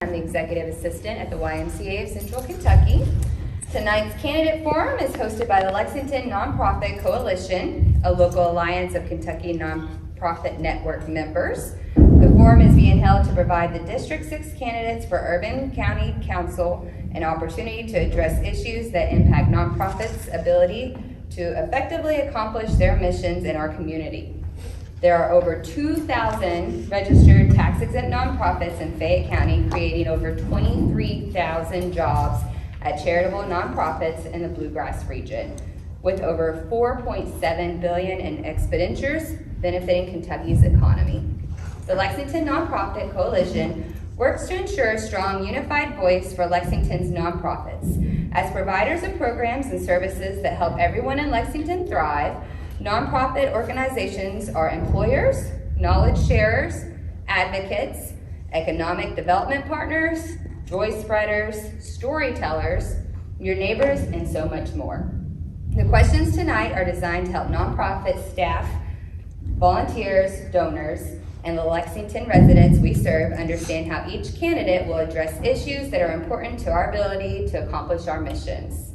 I'm the Executive Assistant at the YMCA of Central Kentucky. Tonight's candidate forum is hosted by the Lexington Nonprofit Coalition, a local alliance of Kentucky nonprofit network members. The forum is being held to provide the District 6 candidates for Urban County Council an opportunity to address issues that impact nonprofits' ability to effectively accomplish their missions in our community. There are over 2,000 registered tax-exempt nonprofits in Fayette County, creating over 23,000 jobs at charitable nonprofits in the Bluegrass region, with over $4.7 billion in expenditures benefiting Kentucky's economy. The Lexington Nonprofit Coalition works to ensure a strong, unified voice for Lexington's nonprofits. As providers of programs and services that help everyone in Lexington thrive, nonprofit organizations are employers, knowledge sharers, advocates, economic development partners, joy spreaders, storytellers, your neighbors, and so much more. The questions tonight are designed to help nonprofit staff, volunteers, donors, and the Lexington residents we serve understand how each candidate will address issues that are important to our ability to accomplish our missions.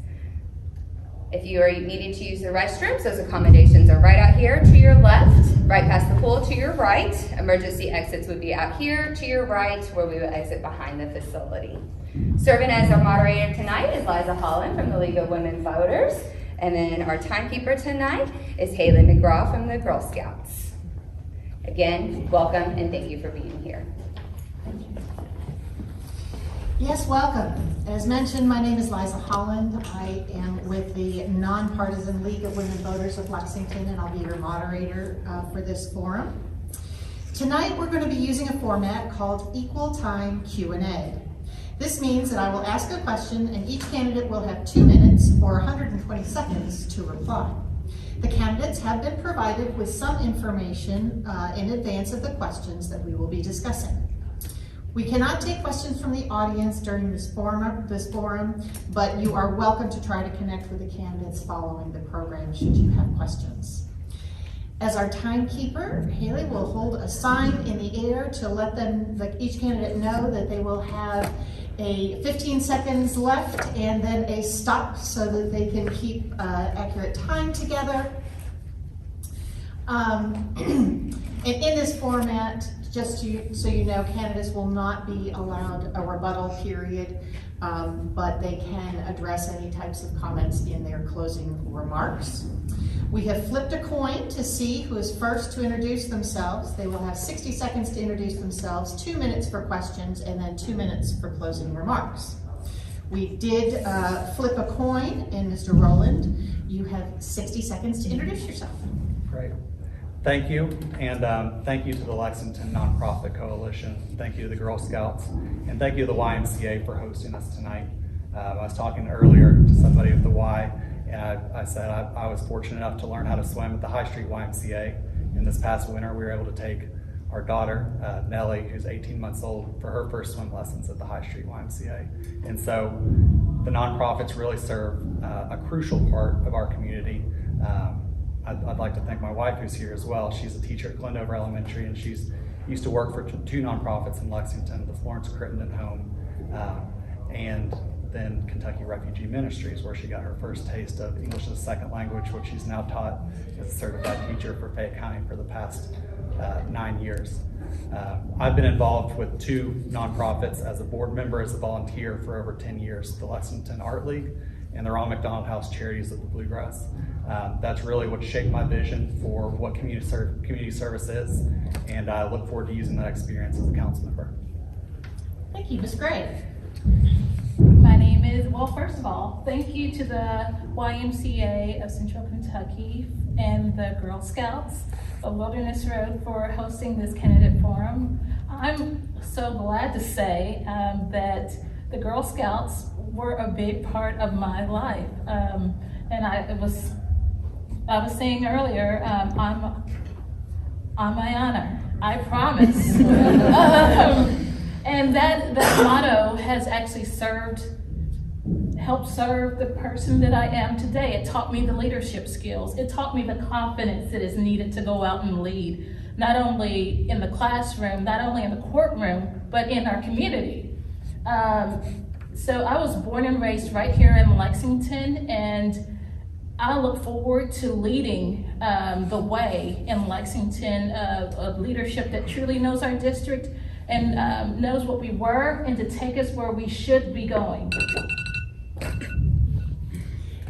If you are needing to use the restrooms, those accommodations are right out here to your left, right past the pool to your right. Emergency exits would be out here to your right, where we will exit behind the facility. Serving as our moderator tonight is Liza Holland from the League of Women Voters. And then our timekeeper tonight is Haley McGraw from the Girl Scouts. Again, welcome and thank you for being here. Yes, welcome. As mentioned, my name is Liza Holland. I am with the Nonpartisan League of Women Voters of Lexington, and I'll be your moderator for this forum. Tonight, we're going to be using a format called Equal Time Q&A. This means that I will ask a question, and each candidate will have 2 minutes or 120 seconds to reply. The candidates have been provided with some information in advance of the questions that we will be discussing. We cannot take questions from the audience during this forum, but you are welcome to try to connect with the candidates following the program should you have questions. As our timekeeper, Haley will hold a sign in the air to let each candidate know that they will have 15 seconds left and then a stop so that they can keep accurate time together. And in this format, just so you know, candidates will not be allowed a rebuttal period, but they can address any types of comments in their closing remarks. We have flipped a coin to see who is first to introduce themselves. They will have 60 seconds to introduce themselves, 2 minutes for questions, and then 2 minutes for closing remarks. We did flip a coin, and Mr. Rowland, you have 60 seconds to introduce yourself. Great. Thank you, and thank you to the Lexington Nonprofit Coalition. Thank you to the Girl Scouts, and thank you to the YMCA for hosting us tonight. I was talking earlier to somebody at the Y, and I said I was fortunate enough to learn how to swim at the High Street YMCA. And this past winter, we were able to take our daughter, Nellie, who's 18 months old, for her first swim lessons at the High Street YMCA. And so the nonprofits really serve a crucial part of our community. I'd like to thank my wife, who's here as well. She's a teacher at Glendover Elementary, and she's used to work for 2 nonprofits in Lexington, the Florence Crittenden Home, and then Kentucky Refugee Ministries, where she got her first taste of English as a second language, which she's now taught as a certified teacher for Fayette County for the past 9 years. I've been involved with 2 nonprofits as a board member, as a volunteer for over 10 years, the Lexington Art League and the Ronald McDonald House Charities of the Bluegrass. That's really what shaped my vision for what community service is, and I look forward to using that experience as a council member. Thank you, Ms. Gray. My name is, well, first of all, thank you to the YMCA of Central Kentucky and the Girl Scouts of Wilderness Road for hosting this candidate forum. I'm so glad to say that the Girl Scouts were a big part of my life. And I was saying earlier, on my honor, I promise. And that motto has actually helped serve the person that I am today. It taught me the leadership skills. It taught me the confidence that is needed to go out and lead, not only in the classroom, not only in the courtroom, but in our community. So I was born and raised right here in Lexington, and I look forward to leading the way in Lexington of leadership that truly knows our district and knows what we were, and to take us where we should be going.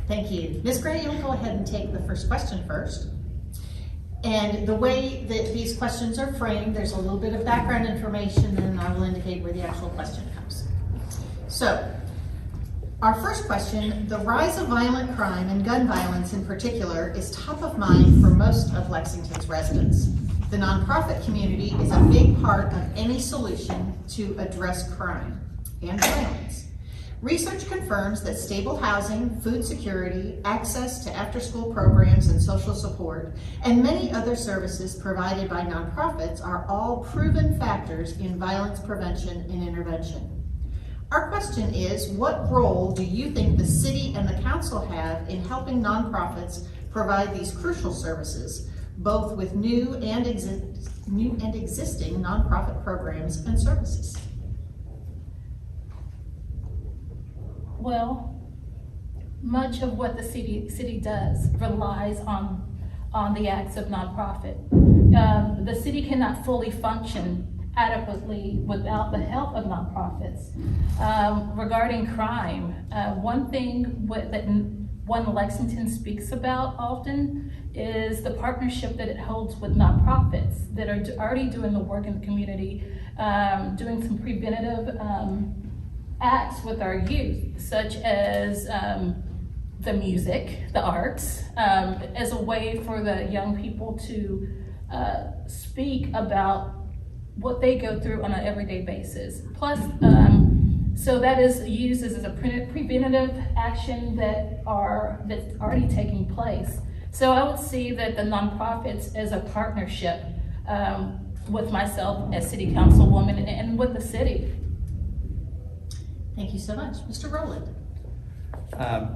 Thank you. Ms. Gray, you'll go ahead and take the first question first. And the way that these questions are framed, there's a little bit of background information, and I will indicate where the actual question comes. So, our first question: the rise of violent crime and gun violence in particular is top of mind for most of Lexington's residents. The nonprofit community is a big part of any solution to address crime and violence. Research confirms that stable housing, food security, access to after-school programs and social support, and many other services provided by nonprofits are all proven factors in violence prevention and intervention. Our question is, what role do you think the city and the council have in helping nonprofits provide these crucial services, both with new and existing nonprofit programs and services? Well, much of what the city does relies on the acts of nonprofit. The city cannot fully function adequately without the help of nonprofits. Regarding crime, one thing that One Lexington speaks about often is the partnership that it holds with nonprofits that are already doing the work in the community, doing some preventative acts with our youth, such as the music, the arts, as a way for the young people to speak about what they go through on an everyday basis. Plus, so that is used as a preventative action that's already taking place. So I would see that the nonprofits as a partnership with myself as city councilwoman and with the city. Thank you so much. Mr. Rowland.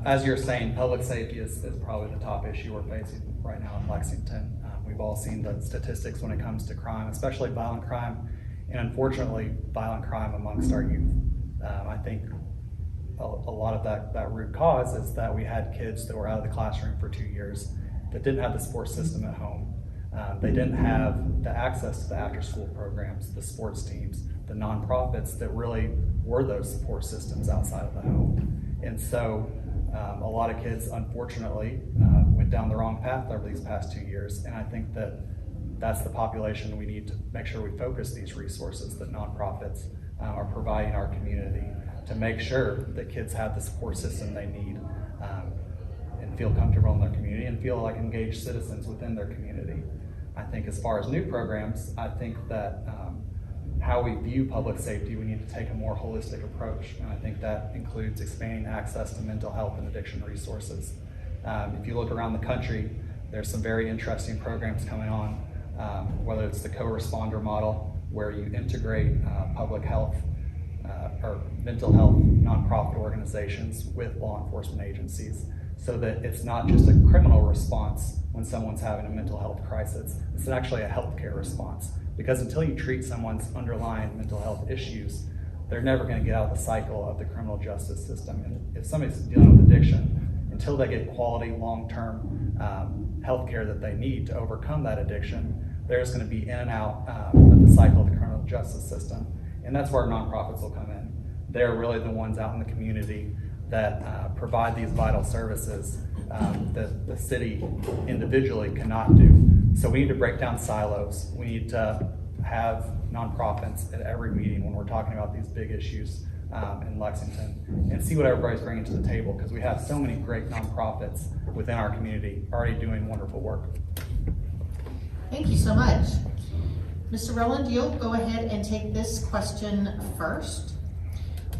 As you're saying, public safety is probably the top issue we're facing right now in Lexington. We've all seen the statistics when it comes to crime, especially violent crime, and unfortunately, violent crime amongst our youth. I think a lot of that root cause is that we had kids that were out of the classroom for 2 years that didn't have the support system at home. They didn't have the access to the after-school programs, the sports teams, the nonprofits that really were those support systems outside of the home. And so a lot of kids, unfortunately, went down the wrong path over these past 2 years. And I think that that's the population we need to make sure we focus these resources that nonprofits are providing our community to make sure that kids have the support system they need and feel comfortable in their community and feel like engaged citizens within their community. I think as far as new programs, I think that how we view public safety, we need to take a more holistic approach. And I think that includes expanding access to mental health and addiction resources. If you look around the country, there's some very interesting programs coming on, whether it's the co-responder model, where you integrate public health or mental health nonprofit organizations with law enforcement agencies, so that it's not just a criminal response when someone's having a mental health crisis, it's actually a healthcare response. Because until you treat someone's underlying mental health issues, they're never going to get out of the cycle of the criminal justice system. And if somebody's dealing with addiction, until they get quality, long-term healthcare that they need to overcome that addiction, they're just going to be in and out of the cycle of the criminal justice system. And that's where nonprofits will come in. They're really the ones out in the community that provide these vital services that the city individually cannot do. So we need to break down silos. We need to have nonprofits at every meeting when we're talking about these big issues in Lexington, and see what everybody's bringing to the table, because we have so many great nonprofits within our community already doing wonderful work. Thank you so much. Mr. Rowland, you'll go ahead and take this question first.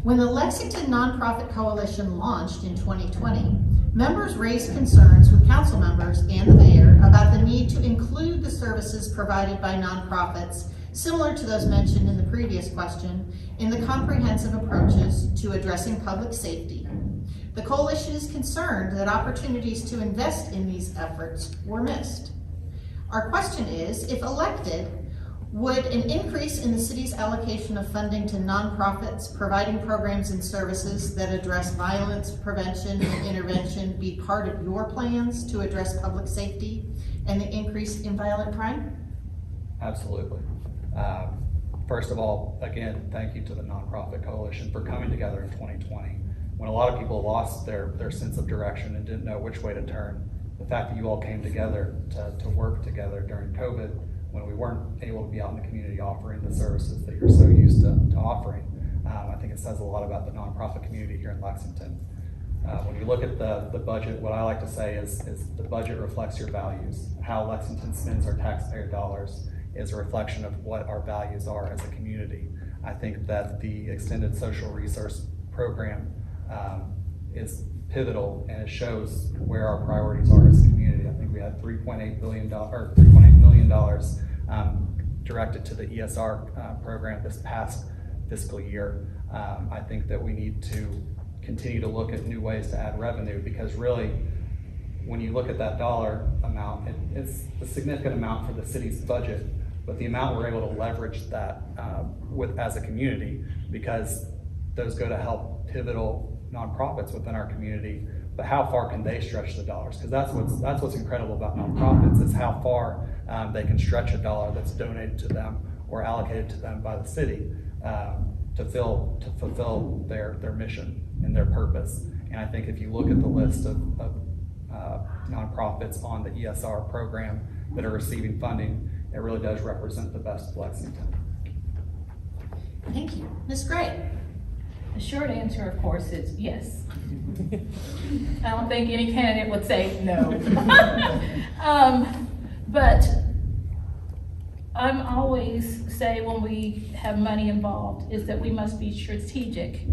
When the Lexington Nonprofit Coalition launched in 2020, members raised concerns with council members and the mayor about the need to include the services provided by nonprofits, similar to those mentioned in the previous question, in the comprehensive approaches to addressing public safety. The coalition is concerned that opportunities to invest in these efforts were missed. Our question is, if elected, Would an increase in the city's allocation of funding to nonprofits providing programs and services that address violence prevention and intervention be part of your plans to address public safety and the increase in violent crime? Absolutely. First of all, again, thank you to the Nonprofit Coalition for coming together in 2020. When a lot of people lost their sense of direction and didn't know which way to turn, the fact that you all came together to work together during COVID, when we weren't able to be out in the community offering the services that you're so used to offering, I think it says a lot about the nonprofit community here in Lexington. When you look at the budget, what I like to say is the budget reflects your values. How Lexington spends our taxpayer dollars is a reflection of what our values are as a community. I think that the Extended Social Resource Program is pivotal, and it shows where our priorities are as a community. I think we had $3.8 million directed to the ESR program this past fiscal year. I think that we need to continue to look at new ways to add revenue, because really, when you look at that dollar amount, it's a significant amount for the city's budget, but the amount we're able to leverage that as a community, because those go to help pivotal nonprofits within our community. But how far can they stretch the dollars? Because that's what's incredible about nonprofits, is how far they can stretch a dollar that's donated to them or allocated to them by the city to fulfill their mission and their purpose. And I think if you look at the list of nonprofits on the ESR program that are receiving funding, it really does represent the best of Lexington. Thank you. Ms. Gray? The short answer, of course, is yes. I don't think any candidate would say no. But I'm always say when we have money involved is that we must be strategic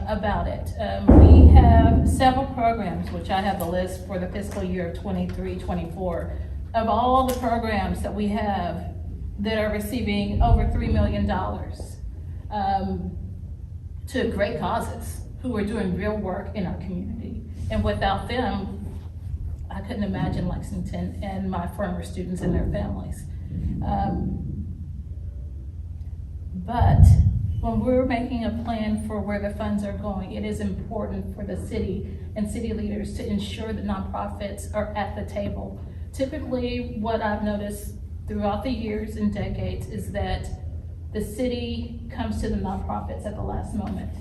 about it. We have several programs, which I have the list for the fiscal year of 23-24, of all the programs that we have that are receiving over $3 million to great causes who are doing real work in our community. And without them, I couldn't imagine Lexington and my former students and their families. But when we're making a plan for where the funds are going, it is important for the city and city leaders to ensure that nonprofits are at the table. Typically, what I've noticed throughout the years and decades is that the city comes to the nonprofits at the last moment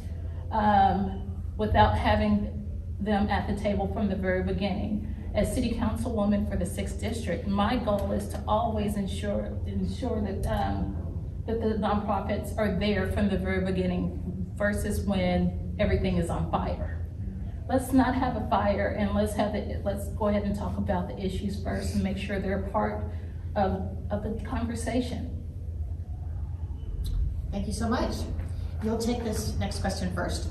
without having them at the table from the very beginning. As city councilwoman for the 6th district, my goal is to always ensure that that the nonprofits are there from the very beginning versus when everything is on fire. Let's not have a fire, and let's go ahead and talk about the issues first and make sure they're part of the conversation. Thank you so much. You'll take this next question first.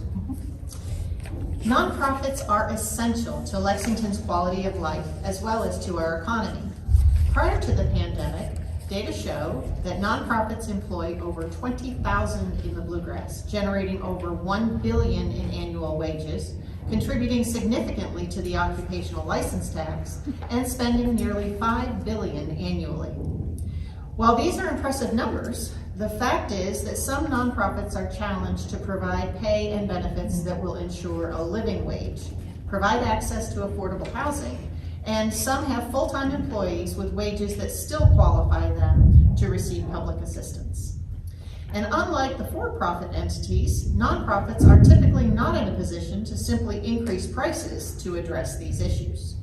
Nonprofits are essential to Lexington's quality of life as well as to our economy. Prior to the pandemic, data show that nonprofits employ over 20,000 in the Bluegrass, generating over $1 billion in annual wages, contributing significantly to the occupational license tax, and spending nearly $5 billion annually. While these are impressive numbers, the fact is that some nonprofits are challenged to provide pay and benefits that will ensure a living wage, provide access to affordable housing, and some have full-time employees with wages that still qualify them to receive public assistance. And unlike the for-profit entities, nonprofits are typically not in a position to simply increase prices to address these issues.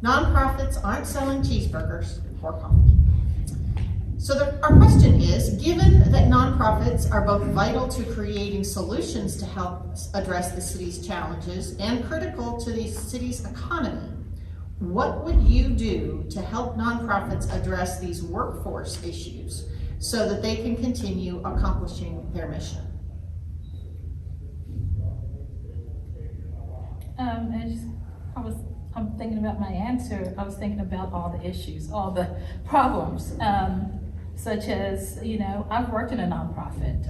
Nonprofits aren't selling cheeseburgers or coffee. So our question is, given that nonprofits are both vital to creating solutions to help address the city's challenges and critical to the city's economy, what would you do to help nonprofits address these workforce issues so that they can continue accomplishing their mission? I'm thinking about my answer. I was thinking about all the issues, all the problems, such as, I've worked in a nonprofit.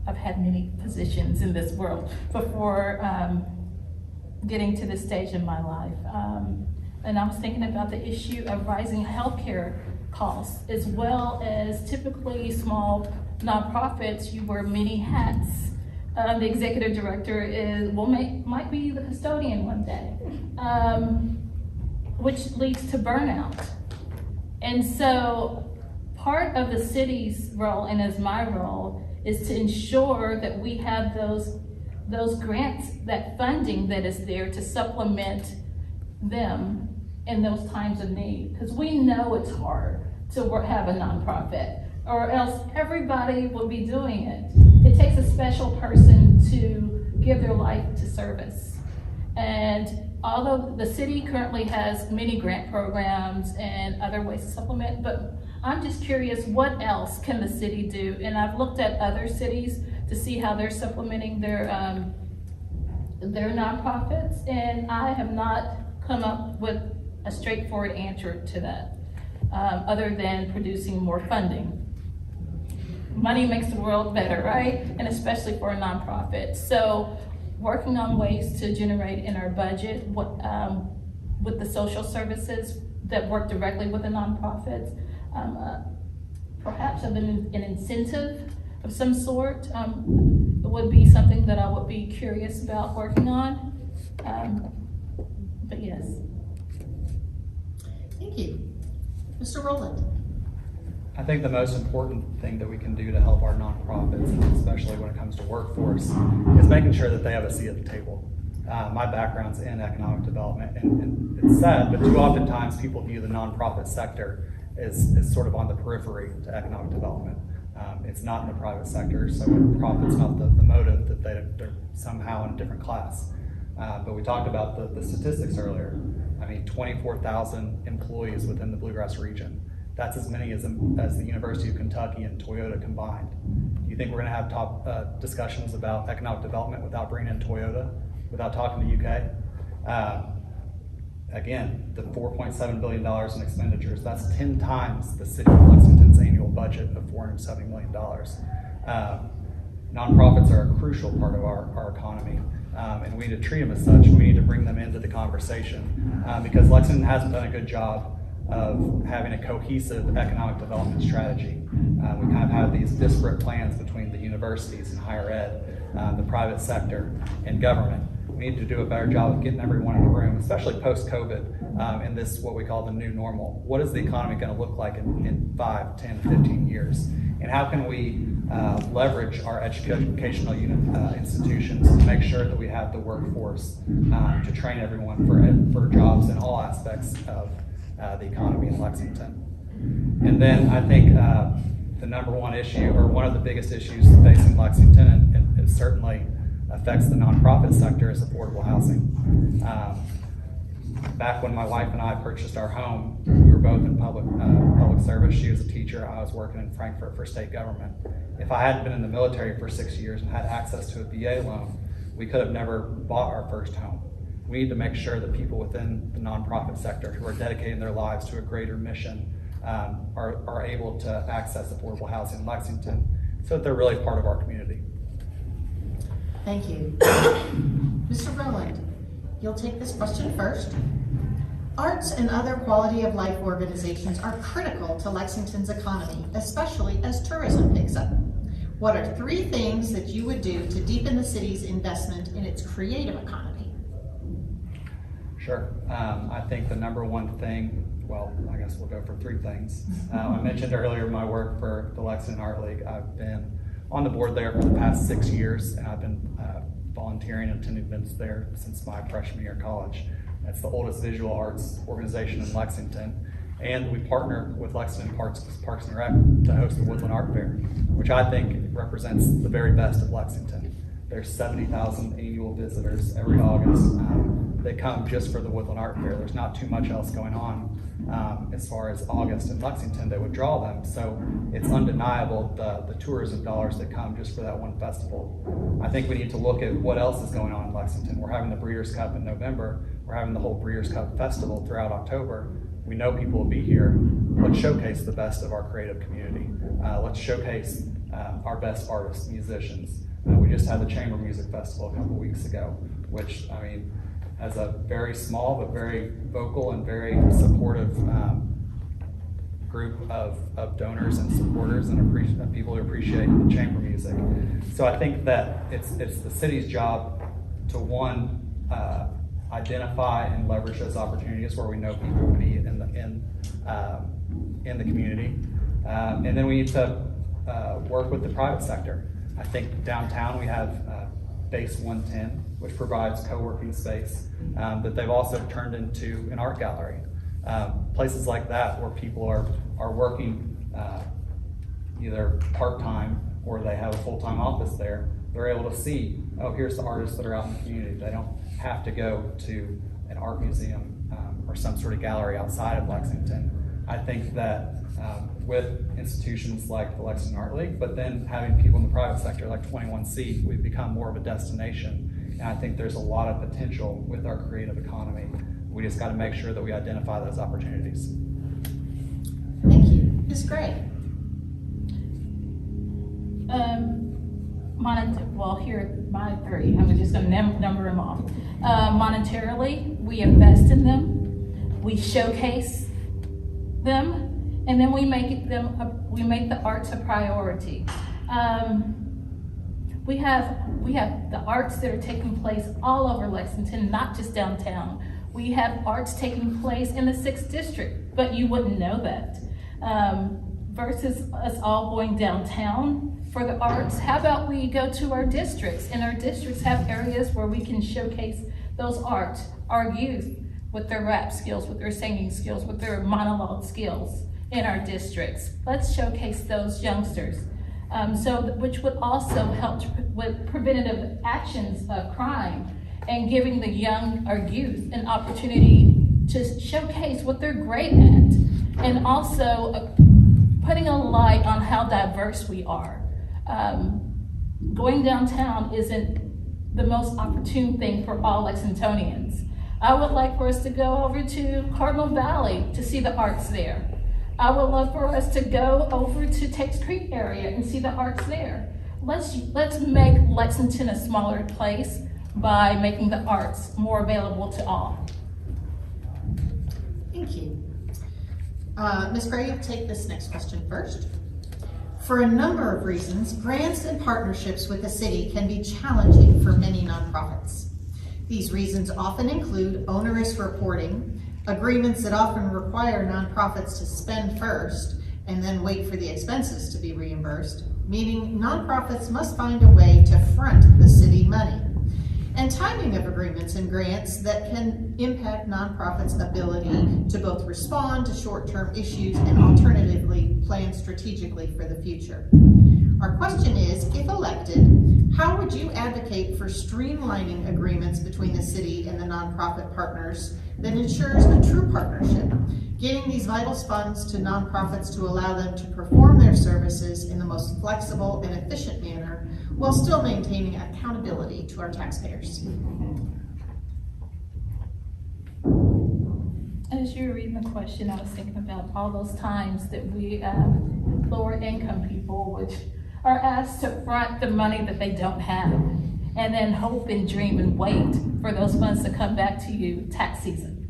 I've had many positions in this world before getting to this stage in my life. And I was thinking about the issue of rising healthcare costs, as well as typically small nonprofits, you wear many hats. The executive director might be the custodian one day, which leads to burnout. And so part of the city's role, and as my role, is to ensure that we have those grants, that funding that is there to supplement them in those times of need. Because we know it's hard to have a nonprofit, or else everybody would be doing it. It takes a special person to give their life to service. And although the city currently has many grant programs and other ways to supplement, but I'm just curious, what else can the city do? And I've looked at other cities to see how they're supplementing their nonprofits, and I have not come up with a straightforward answer to that, other than producing more funding. Money makes the world better, right? And especially for a nonprofit. So working on ways to generate in our budget with the social services that work directly with the nonprofits, perhaps an incentive of some sort would be something that I would be curious about working on. But yes. Thank you. Mr. Rowland. I think the most important thing that we can do to help our nonprofits, especially when it comes to workforce, is making sure that they have a seat at the table. My background's in economic development, and it's sad, but too often times people view the nonprofit sector as sort of on the periphery to economic development. It's not in the private sector, so profit's not the motive, that they're somehow in a different class. But we talked about the statistics earlier. I mean, 24,000 employees within the Bluegrass region. That's as many as the University of Kentucky and Toyota combined. Do you think we're going to have top discussions about economic development without bringing in Toyota, without talking to UK? Again, the $4.7 billion in expenditures, that's 10 times the city of Lexington's annual budget of $470 million. Nonprofits are a crucial part of our economy, and we need to treat them as such. We need to bring them into the conversation because Lexington hasn't done a good job of having a cohesive economic development strategy. We kind of have these disparate plans between the universities and higher ed, the private sector, and government. We need to do a better job of getting everyone in the room, especially post-COVID, in this, what we call the new normal. What is the economy going to look like in 5, 10, 15 years? And how can we leverage our educational institutions to make sure that we have the workforce to train everyone for jobs in all aspects of the economy in Lexington. And then I think the number one issue, or one of the biggest issues facing Lexington, and it certainly affects the nonprofit sector, is affordable housing. Back when my wife and I purchased our home, we were both in public service. She was a teacher, I was working in Frankfurt for state government. If I hadn't been in the military for 6 years and had access to a VA loan, we could have never bought our first home. We need to make sure that people within the nonprofit sector who are dedicating their lives to a greater mission are able to access affordable housing in Lexington so that they're really part of our community. Thank you. Mr. Rowland, you'll take this question first. Arts and other quality of life organizations are critical to Lexington's economy, especially as tourism picks up. What are 3 things that you would do to deepen the city's investment in its creative economy? Sure. I think the number one thing, well, I guess we'll go for 3 things. I mentioned earlier my work for the Lexington Art League. I've been on the board there for the past 6 years, and I've been volunteering and attending events there since my freshman year of college. It's the oldest visual arts organization in Lexington, and we partner with Lexington Parks and Rec to host the Woodland Art Fair, which I think represents the very best of Lexington. There's 70,000 annual visitors every August. They come just for the Woodland Art Fair. There's not too much else going on as far as August in Lexington that would draw them. So it's undeniable the tourism dollars that come just for that one festival. I think we need to look at what else is going on in Lexington. We're having the Breeders' Cup in November. We're having the whole Breeders' Cup festival throughout October. We know people will be here. Let's showcase the best of our creative community. Let's showcase our best artists, musicians. We just had the Chamber Music Festival a couple weeks ago, which, I mean, has a very small but very vocal and very supportive group of donors and supporters and of people who appreciate the chamber music. So I think that it's the city's job to, one, identify and leverage those opportunities where we know people will be in the community. And then we need to work with the private sector. I think downtown we have Base 110, which provides co-working space that they've also turned into an art gallery. Places like that where people are working either part-time or they have a full-time office there, they're able to see, oh, here's the artists that are out in the community. They don't have to go to an art museum or some sort of gallery outside of Lexington. I think that with institutions like the Lexington Art League, but then having people in the private sector like 21C, we've become more of a destination. And I think there's a lot of potential with our creative economy. We just got to make sure that we identify those opportunities. Thank you. Ms. Gray? Well, here are my three. I'm just going to number them off. Monetarily, we invest in them, we showcase them, and then we make the arts a priority. We have the arts that are taking place all over Lexington, not just downtown. We have arts taking place in the 6th district, but you wouldn't know that. Versus us all going downtown for the arts, how about we go to our districts, and our districts have areas where we can showcase those arts, our youth with their rap skills, with their singing skills, with their monologue skills in our districts. Let's showcase those youngsters. Which would also help with preventative actions of crime and giving our youth an opportunity to showcase what they're great at, and also putting a light on how diverse we are. Going downtown isn't the most opportune thing for all Lexingtonians. I would like for us to go over to Cardinal Valley to see the arts there. I would love for us to go over to Takes Creek area and see the arts there. Let's make Lexington a smaller place by making the arts more available to all. Thank you. Ms. Gray, you'll take this next question first. For a number of reasons, grants and partnerships with the city can be challenging for many nonprofits. These reasons often include onerous reporting, agreements that often require nonprofits to spend first and then wait for the expenses to be reimbursed, meaning nonprofits must find a way to front the city money, and timing of agreements and grants that can impact nonprofits' ability to both respond to short-term issues and alternatively plan strategically for the future. Our question is, if elected, how would you advocate for streamlining agreements between the city and the nonprofit partners that ensures a true partnership, getting these vital funds to nonprofits to allow them to perform their services in the most flexible and efficient manner while still maintaining accountability to our taxpayers? As you were reading the question, I was thinking about all those times that we lower income people, which are asked to front the money that they don't have, and then hope and dream and wait for those funds to come back to you tax season.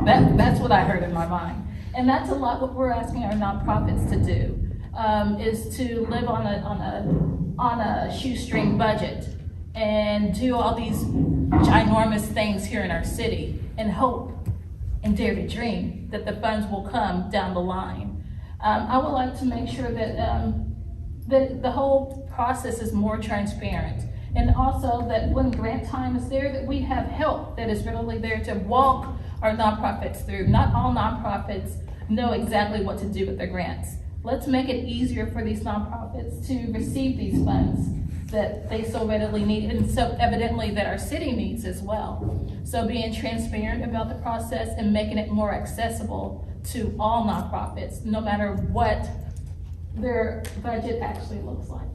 That's what I heard in my mind. And that's a lot what we're asking our nonprofits to do, is to live on a shoestring budget and do all these ginormous things here in our city and hope and dare to dream that the funds will come down the line. I would like to make sure that the whole process is more transparent, and also that when grant time is there, that we have help that is really there to walk our nonprofits through. Not all nonprofits know exactly what to do with their grants. Let's make it easier for these nonprofits to receive these funds that they so readily need, and so evidently that our city needs as well. So being transparent about the process and making it more accessible to all nonprofits, no matter what their budget actually looks like.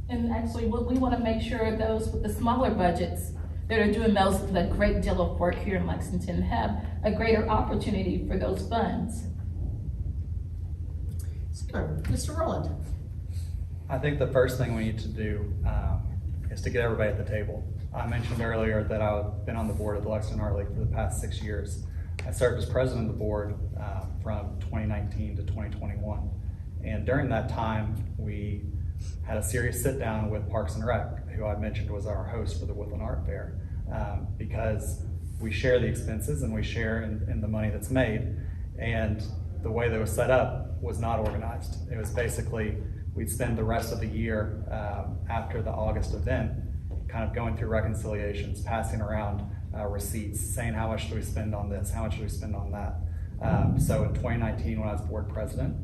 And actually, we want to make sure those with the smaller budgets that are doing the great deal of work here in Lexington have a greater opportunity for those funds. Super. Mr. Rowland. I think the first thing we need to do is to get everybody at the table. I mentioned earlier that I've been on the board of the Lexington Art League for the past 6 years. I served as president of the board from 2019 to 2021. And during that time, we had a serious sit down with Parks and Rec, who I mentioned was our host for the Woodland Art Fair, because we share the expenses and we share in the money that's made. And the way that it was set up was not organized. It was basically, we'd spend the rest of the year after the August event kind of going through reconciliations, passing around receipts, saying how much do we spend on this, how much do we spend on that. So in 2019, when I was board president,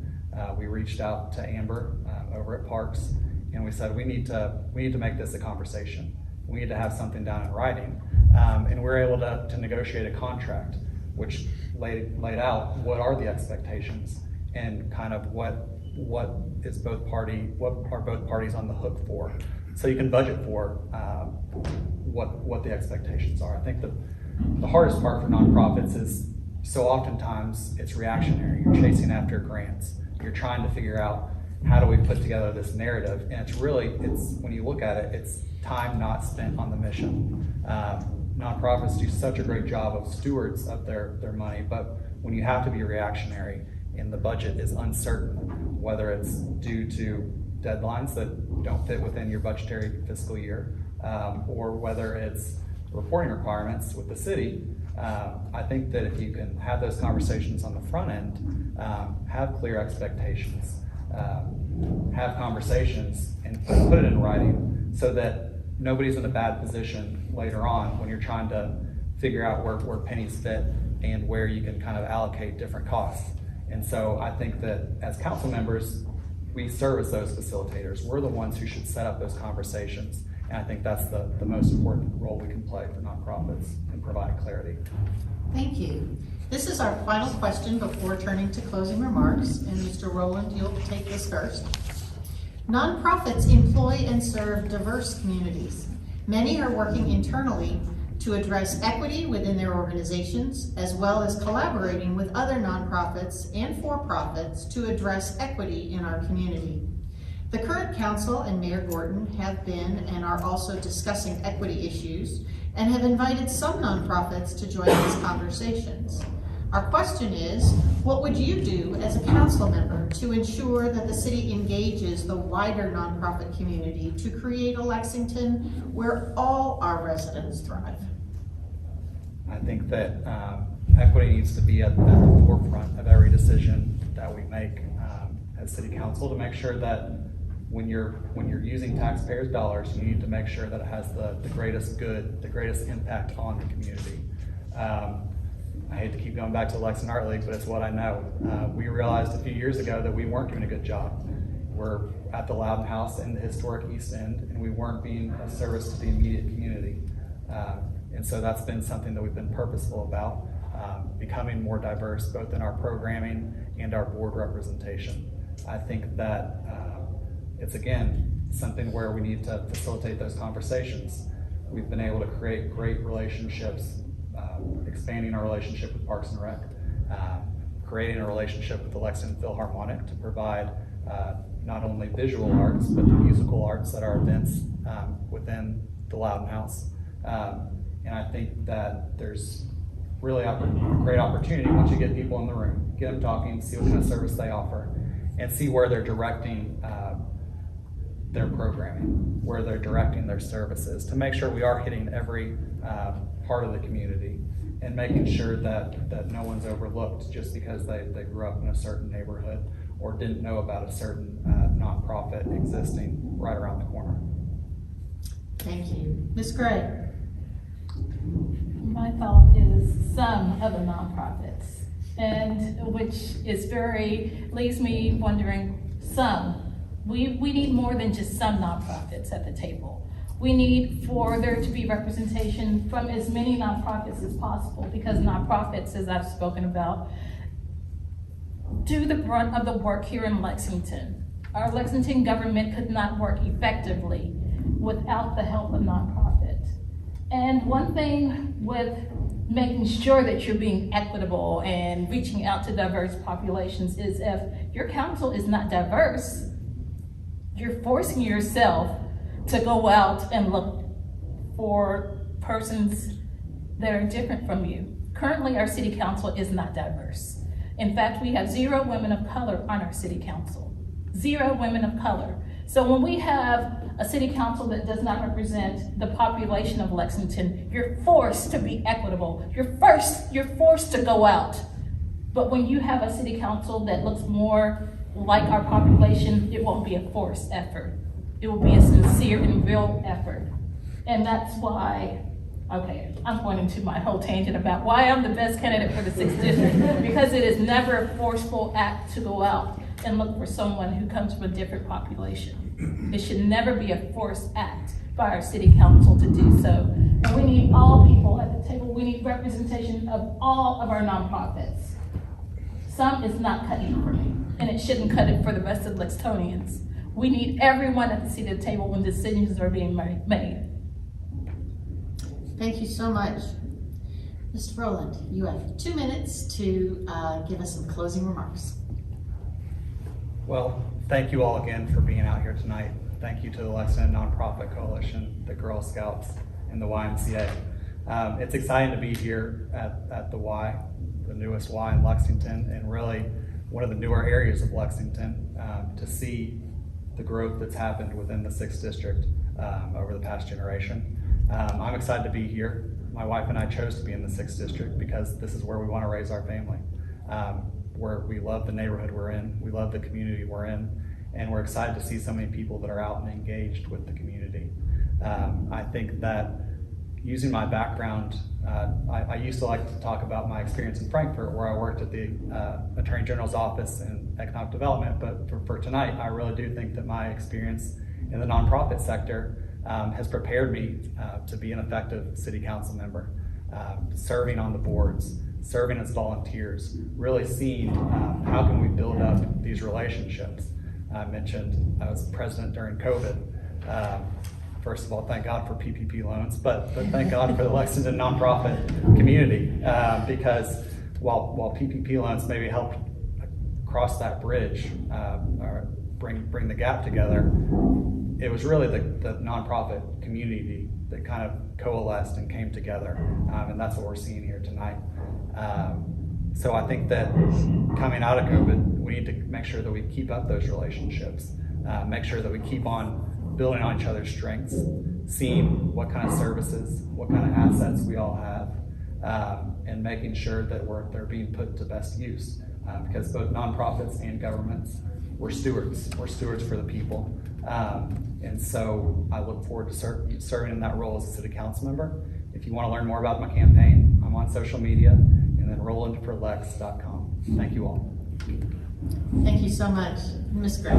we reached out to Amber over at Parks, and we said we need to make this a conversation. We need to have something down in writing, and we were able to negotiate a contract, which laid out what are the expectations and kind of what are both parties on the hook for, so you can budget for what the expectations are. I think the hardest part for nonprofits is so oftentimes it's reactionary. You're chasing after grants. You're trying to figure out how do we put together this narrative, and it's when you look at it, it's time not spent on the mission. Nonprofits do such a great job of stewards of their money, but when you have to be reactionary and the budget is uncertain, whether it's due to deadlines that don't fit within your budgetary fiscal year, or whether it's reporting requirements with the city, I think that if you can have those conversations on the front end, have clear expectations, have conversations, and put it in writing so that nobody's in a bad position later on when you're trying to figure out where pennies fit and where you can kind of allocate different costs. And so I think that as council members, we serve as those facilitators. We're the ones who should set up those conversations. And I think that's the most important role we can play for nonprofits in providing clarity. Thank you. This is our final question before turning to closing remarks, and Mr. Rowland, you'll take this first. Nonprofits employ and serve diverse communities. Many are working internally to address equity within their organizations, as well as collaborating with other nonprofits and for-profits to address equity in our community. The current council and Mayor Gorton have been and are also discussing equity issues and have invited some nonprofits to join these conversations. Our question is, what would you do as a council member to ensure that the city engages the wider nonprofit community to create a Lexington where all our residents thrive? I think that equity needs to be at the forefront of every decision that we make as city council, to make sure that when you're using taxpayers' dollars, you need to make sure that it has the greatest good, the greatest impact on the community. I hate to keep going back to the Lexington Art League, but it's what I know. We realized a few years ago that we weren't doing a good job. We're at the Loudon House in the historic East End, and we weren't being of service to the immediate community. And so that's been something that we've been purposeful about, becoming more diverse, both in our programming and our board representation. I think that it's, again, something where we need to facilitate those conversations. We've been able to create great relationships, expanding our relationship with Parks and Rec, creating a relationship with the Lexington Philharmonic to provide not only visual arts, but the musical arts at our events within the Loudon House. And I think that there's really a great opportunity once you get people in the room, get them talking, see what kind of service they offer, and see where they're directing their programming, where they're directing their services, to make sure we are hitting every part of the community and making sure that no one's overlooked just because they grew up in a certain neighborhood or didn't know about a certain nonprofit existing right around the corner. Thank you. Ms. Gray. My thought is some of the nonprofits, and which is leaves me wondering, some. We need more than just some nonprofits at the table. We need for there to be representation from as many nonprofits as possible, because nonprofits, as I've spoken about, do the brunt of the work here in Lexington. Our Lexington government could not work effectively without the help of nonprofits. And one thing with making sure that you're being equitable and reaching out to diverse populations is if your council is not diverse, you're forcing yourself to go out and look for persons that are different from you, Currently, our city council is not diverse. In fact, we have 0 women of color on our city council. 0 women of color. So when we have a city council that does not represent the population of Lexington, you're forced to be equitable. You're forced to go out. But when you have a city council that looks more like our population, it won't be a forced effort. It will be a sincere and real effort. And that's why, okay, I'm going into my whole tangent about why I'm the best candidate for the 6th district, because it is never a forceful act to go out and look for someone who comes from a different population. It should never be a forced act by our city council to do so. And we need all people at the table. We need representation of all of our nonprofits. Some is not cutting it for me, and it shouldn't cut it for the rest of Lexingtonians. We need everyone at the seat of the table when decisions are being made. Thank you so much. Mr. Rowland, you have 2 minutes to give us some closing remarks. Well, thank you all again for being out here tonight. Thank you to the Lexington Nonprofit Coalition, the Girl Scouts, and the YMCA. It's exciting to be here at the Y, the newest Y in Lexington, and really one of the newer areas of Lexington, to see the growth that's happened within the 6th district over the past generation. I'm excited to be here. My wife and I chose to be in the 6th district because this is where we want to raise our family. Where we love the neighborhood we're in, we love the community we're in, and we're excited to see so many people that are out and engaged with the community. I think that using my background, I used to like to talk about my experience in Frankfurt, where I worked at the Attorney General's office in economic development, but for tonight, I really do think that my experience in the nonprofit sector has prepared me to be an effective city council member, serving on the boards, serving as volunteers, really seeing how can we build up these relationships. I mentioned I was president during COVID. First of all, thank God for PPP loans, but thank God for the Lexington nonprofit community, because while PPP loans maybe helped cross that bridge or bring the gap together, it was really the nonprofit community that kind of coalesced and came together, and that's what we're seeing here tonight. So I think that coming out of COVID, we need to make sure that we keep up those relationships, make sure that we keep on building on each other's strengths, seeing what kind of services, what kind of assets we all have, and making sure that they're being put to best use. Because both nonprofits and governments, we're stewards. We're stewards for the people. And so I look forward to serving in that role as a city council member. If you want to learn more about my campaign, I'm on social media, and then RowlandForLex.com. Thank you all. Thank you so much. Ms. Gray.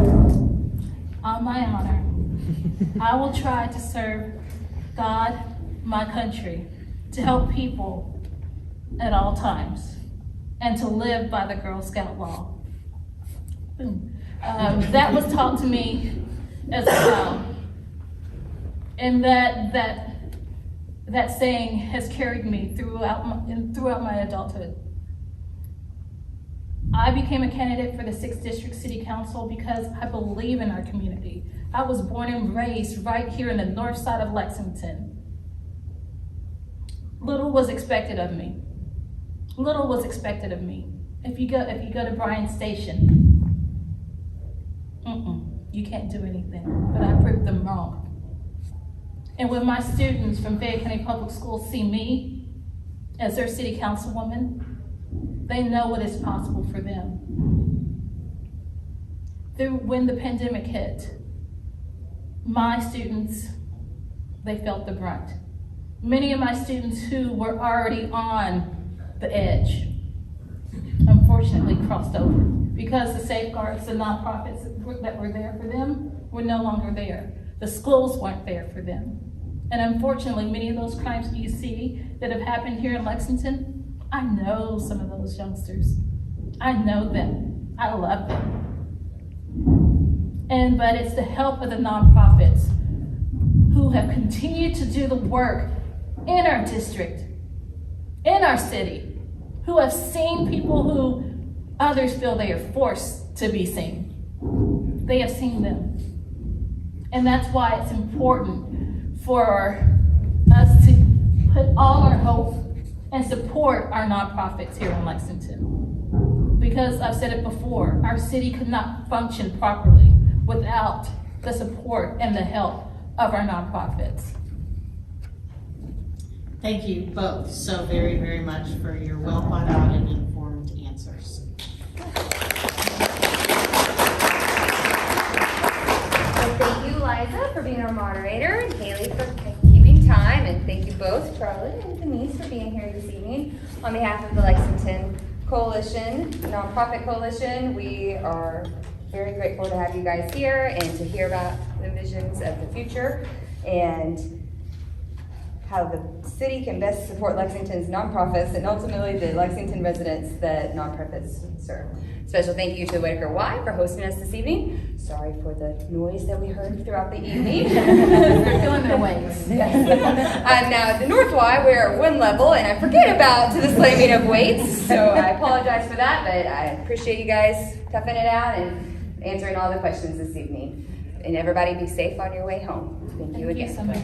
On my honor, I will try to serve God, my country, to help people at all times, and to live by the Girl Scout law. That was taught to me as a child, and that saying has carried me throughout my adulthood. I became a candidate for the 6th District City Council because I believe in our community. I was born and raised right here in the north side of Lexington. Little was expected of me. Little was expected of me. If you go to Bryan Station, you can't do anything, but I proved them wrong. And when my students from Fayette County Public Schools see me as their city councilwoman, they know what is possible for them. When the pandemic hit, my students, they felt the brunt. Many of my students who were already on the edge, unfortunately crossed over because the safeguards, the nonprofits that were there for them were no longer there. The schools weren't there for them. And unfortunately, many of those crimes you see that have happened here in Lexington, I know some of those youngsters. I know them. I love them. But it's the help of the nonprofits who have continued to do the work in our district, in our city, who have seen people who others feel they are forced to be seen. They have seen them. And that's why it's important for us to put all our hope and support support our nonprofits here in Lexington. Because I've said it before, our city could not function properly without the support and the help of our nonprofits. Thank you both so very, very much for your well thought out and informed answers. Well, thank you, Liza, for being our moderator, and Haley for keeping time, and thank you both, Charlotte and Denise, for being here this evening. On behalf of the Lexington Coalition, Nonprofit Coalition, we are very grateful to have you guys here and to hear about the visions of the future and how the city can best support Lexington's nonprofits and ultimately the Lexington residents that nonprofits serve. Special thank you to Whitaker Y for hosting us this evening. Sorry for the noise that we heard throughout the evening. They're feeling their weights. Yes. I'm now at the North Y, we're at one level, and I forget about the displacement of weights, so I apologize for that, but I appreciate you guys toughing it out and answering all the questions this evening. And everybody be safe on your way home. Thank you again. So much.